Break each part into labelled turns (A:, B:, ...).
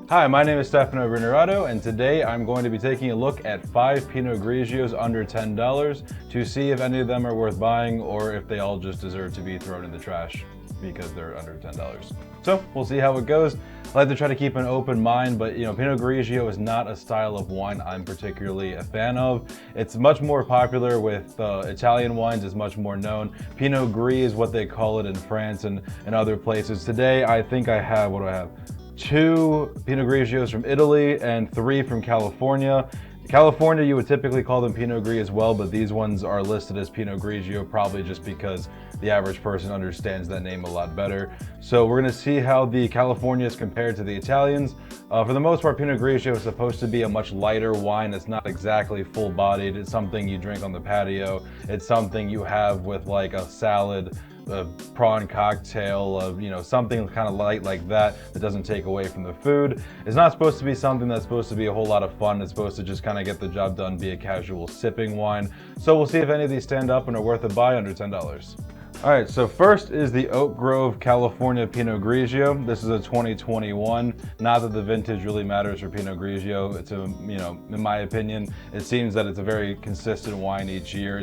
A: Hi, my name is Stefano Venerato, and today I'm going to be taking a look at 5 Pinot Grigios under $10 to see if any of them are worth buying or if they all just deserve to be thrown in the trash because they're under $10. So we'll see how it goes. I like to try to keep an open mind, but Pinot Grigio is not a style of wine I'm particularly a fan of. It's much more popular with Italian wines, it's much more known. Pinot Gris is what they call it in France and other places. Today I think I have, what do I have? 2 Pinot Grigios from Italy and 3 from California. California, you would typically call them Pinot Gris as well, but these ones are listed as Pinot Grigio probably just because the average person understands that name a lot better. So we're going to see how the California is compared to the Italians. For the most part, Pinot Grigio is supposed to be a much lighter wine. It's not exactly full-bodied. It's something you drink on the patio. It's something you have with like a salad, a prawn cocktail, of something kind of light like that doesn't take away from the food. It's not supposed to be something that's supposed to be a whole lot of fun. It's supposed to just kind of get the job done, be a casual sipping wine. So we'll see if any of these stand up and are worth a buy under $10. All right, so first is the Oak Grove California Pinot Grigio. This is a 2021. Not that the vintage really matters for Pinot Grigio. It's in my opinion, it seems that it's a very consistent wine each year.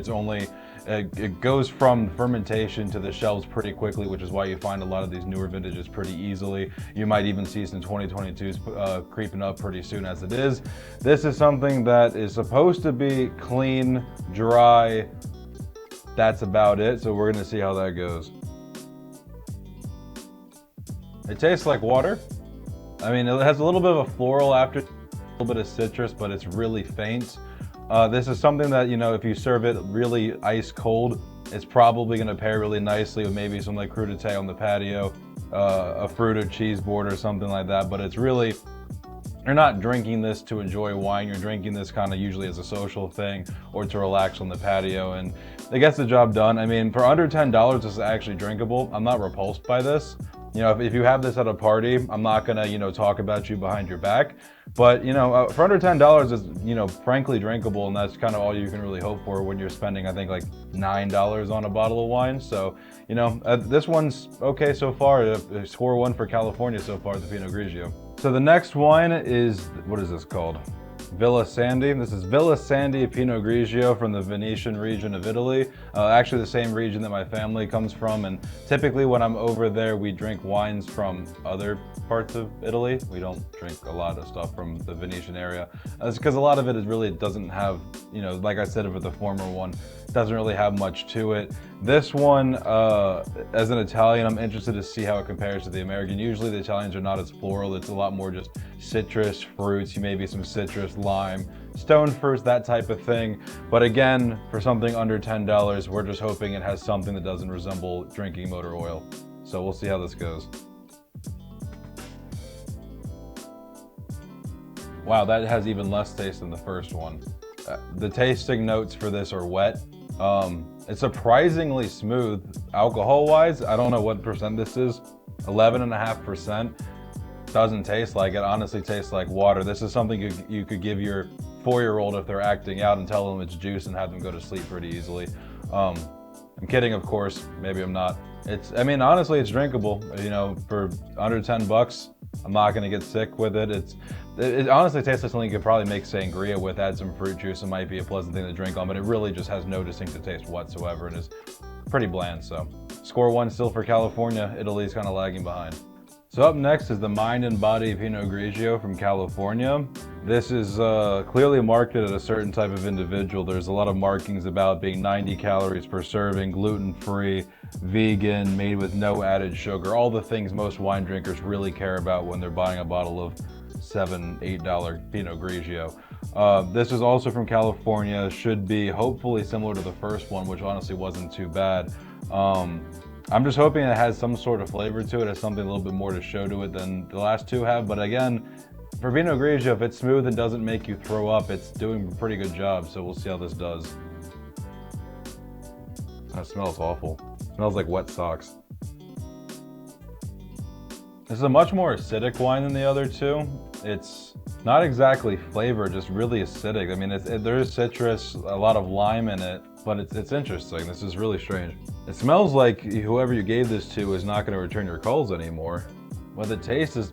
A: It goes from fermentation to the shelves pretty quickly, which is why you find a lot of these newer vintages pretty easily. You might even see some 2022s creeping up pretty soon as it is. This is something that is supposed to be clean, dry. That's about it, so we're gonna see how that goes. It tastes like water. I mean, it has a little bit of a floral after, a little bit of citrus, but it's really faint. This is something that, if you serve it really ice cold, it's probably going to pair really nicely with maybe some like crudité on the patio, a fruit or cheese board or something like that. But it's really, you're not drinking this to enjoy wine. You're drinking this kind of usually as a social thing or to relax on the patio, and it gets the job done. I mean, for under $10, this is actually drinkable. I'm not repulsed by this. If you have this at a party, I'm not gonna, talk about you behind your back. But, for under $10 is, frankly drinkable, and that's kind of all you can really hope for when you're spending, I think, like $9 on a bottle of wine. So, this one's okay so far. Score 1 for California so far, the Pinot Grigio. So the next wine is, what is this called? Villa Sandy. This is Villa Sandy Pinot Grigio from the Venetian region of Italy. Actually the same region that my family comes from, and typically when I'm over there we drink wines from other parts of Italy. We don't drink a lot of stuff from the Venetian area. That's because a lot of it doesn't have, like I said with the former one, doesn't really have much to it. This one, as an Italian, I'm interested to see how it compares to the American. Usually the Italians are not as floral. It's a lot more just citrus, fruits, maybe some citrus, lime, stone fruits, that type of thing. But again, for something under $10, we're just hoping it has something that doesn't resemble drinking motor oil. So we'll see how this goes. Wow, that has even less taste than the first one. The tasting notes for this are wet. It's surprisingly smooth alcohol-wise. I don't know what percent this is. 11.5%. Doesn't taste like it. Honestly tastes like water. This is something you could give your 4-year-old if they're acting out and tell them it's juice and have them go to sleep pretty easily. I'm kidding, of course. Maybe I'm not. Honestly, it's drinkable. For under $10, I'm not gonna get sick with it. It honestly tastes like something you could probably make sangria with, add some fruit juice. It might be a pleasant thing to drink on, but it really just has no distinctive taste whatsoever and is pretty bland. So score 1 still for California. Italy's kind of lagging behind. So up next is the Mind and Body Pinot Grigio from California. This is clearly marketed at a certain type of individual. There's a lot of markings about being 90 calories per serving, gluten-free, vegan, made with no added sugar, all the things most wine drinkers really care about when they're buying a bottle of $7, $8 Pinot Grigio. This is also from California, should be hopefully similar to the first one, which honestly wasn't too bad. I'm just hoping it has some sort of flavor to it, has something a little bit more to show to it than the last two have. But again, for Pinot Grigio, if it's smooth and doesn't make you throw up, it's doing a pretty good job. So we'll see how this does. That smells awful. It smells like wet socks. This is a much more acidic wine than the other two. It's not exactly flavored, just really acidic. I mean, there is citrus, a lot of lime in it, but it's interesting. This is really strange. It smells like whoever you gave this to is not going to return your calls anymore. But the taste is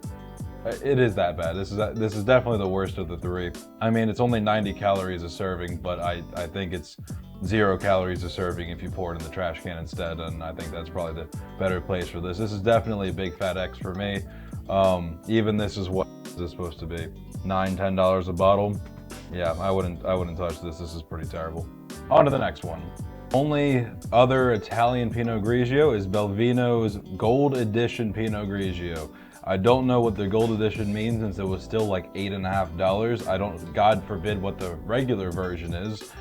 A: It is that bad. This is definitely the worst of the three. I mean, it's only 90 calories a serving, but I think it's 0 calories a serving if you pour it in the trash can instead, and I think that's probably the better place for this. This is definitely a big fat X for me. Even this is what this is supposed to be. $9-10 a bottle. Yeah, I wouldn't touch this. This is pretty terrible. On to the next one. Only other Italian Pinot Grigio is Belvino's Gold Edition Pinot Grigio. I don't know what the Gold Edition means since it was still like $8.50. God forbid what the regular version is.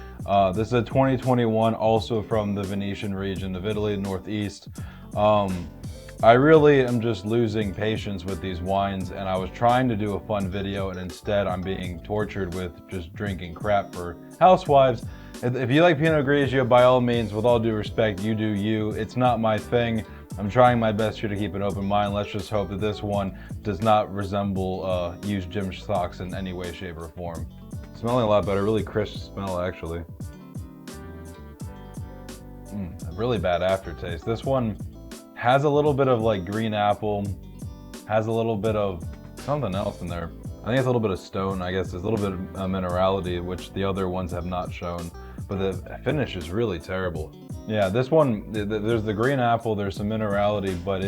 A: This is a 2021, also from the Venetian region of Italy, Northeast. I really am just losing patience with these wines, and I was trying to do a fun video, and instead I'm being tortured with just drinking crap for housewives. If you like Pinot Grigio, by all means, with all due respect, you do you. It's not my thing. I'm trying my best here to keep an open mind. Let's just hope that this one does not resemble used gym socks in any way, shape, or form. Smelling a lot better, really crisp smell actually. A really bad aftertaste. This one has a little bit of like green apple, has a little bit of something else in there. I think it's a little bit of stone, I guess. There's a little bit of minerality, which the other ones have not shown, but the finish is really terrible. Yeah, this one, there's the green apple, there's some minerality, but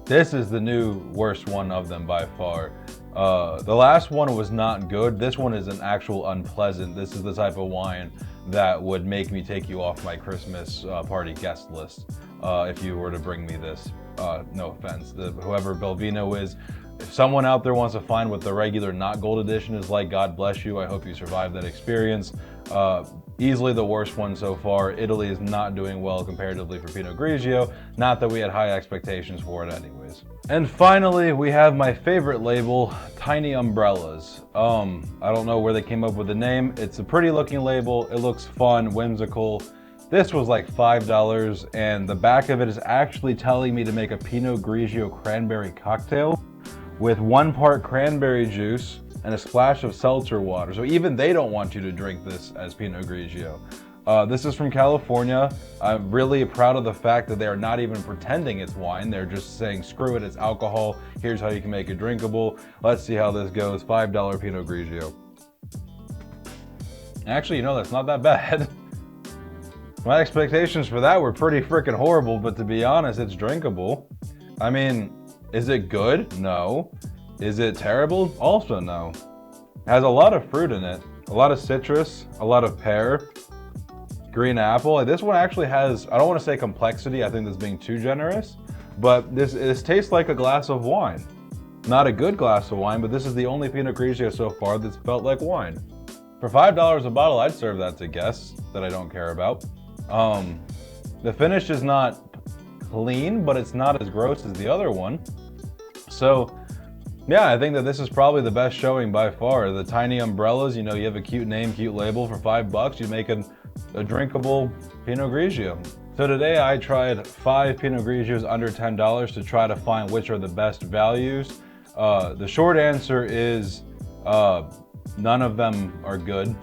A: this is the new worst one of them by far. The last one was not good. This one is an actual unpleasant. This is the type of wine that would make me take you off my Christmas party guest list if you were to bring me this. No offense, whoever Belvino is. If someone out there wants to find what the regular not gold edition is like, God bless you. I hope you survived that experience. Easily the worst one so far. Italy is not doing well comparatively for Pinot Grigio. Not that we had high expectations for it anyways. And finally, we have my favorite label, Tiny Umbrellas. I don't know where they came up with the name. It's a pretty looking label. It looks fun, whimsical. This was like $5, and the back of it is actually telling me to make a Pinot Grigio cranberry cocktail with 1 part cranberry juice and a splash of seltzer water. So even they don't want you to drink this as Pinot Grigio. This is from California. I'm really proud of the fact that they are not even pretending it's wine. They're just saying, screw it, it's alcohol. Here's how you can make it drinkable. Let's see how this goes. $5 Pinot Grigio. Actually, you know, that's not that bad. My expectations for that were pretty freaking horrible, but to be honest, it's drinkable. I mean, is it good? No. Is it terrible? Also no. It has a lot of fruit in it. A lot of citrus, a lot of pear, green apple. This one actually has, I don't want to say complexity, I think that's being too generous, but this tastes like a glass of wine. Not a good glass of wine, but this is the only Pinot Grigio so far that's felt like wine. For $5 a bottle, I'd serve that to guests that I don't care about. The finish is not clean, but it's not as gross as the other one. So yeah, I think that this is probably the best showing by far. The Tiny Umbrellas, you know, you have a cute name, cute label. For $5, you make a drinkable Pinot Grigio. So today I tried 5 Pinot Grigios under $10 to try to find which are the best values. The short answer is none of them are good.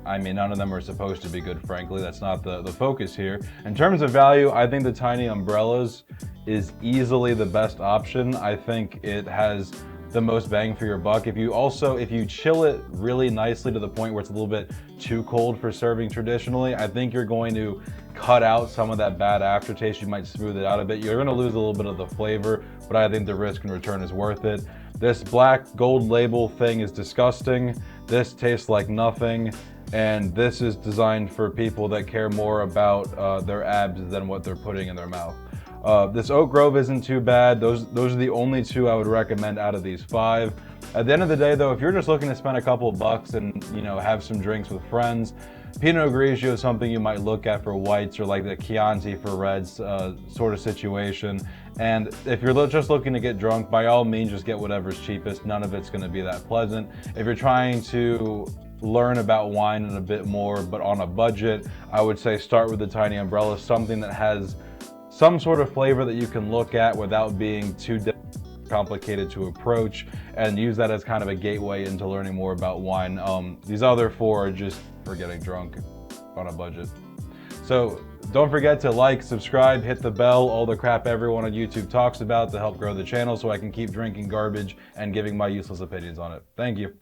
A: I mean, none of them are supposed to be good, frankly. That's not the focus here. In terms of value, I think the Tiny Umbrellas is easily the best option. I think it has the most bang for your buck. If you chill it really nicely to the point where it's a little bit too cold for serving traditionally, I think you're going to cut out some of that bad aftertaste. You might smooth it out a bit. You're going to lose a little bit of the flavor, but I think the risk and return is worth it. This black gold label thing is disgusting. This tastes like nothing. And this is designed for people that care more about their abs than what they're putting in their mouth. This Oak Grove isn't too bad. Those are the only 2 I would recommend out of these 5. At the end of the day though, if you're just looking to spend a couple of bucks and, you know, have some drinks with friends, Pinot Grigio is something you might look at for whites, or like the Chianti for reds sort of situation. And if you're just looking to get drunk, by all means, just get whatever's cheapest. None of it's going to be that pleasant. If you're trying to learn about wine and a bit more, but on a budget, I would say start with the Tiny Umbrella, something that has some sort of flavor that you can look at without being too complicated to approach, and use that as kind of a gateway into learning more about wine. These other 4 are just for getting drunk on a budget. So don't forget to like, subscribe, hit the bell, all the crap everyone on YouTube talks about to help grow the channel so I can keep drinking garbage and giving my useless opinions on it. Thank you.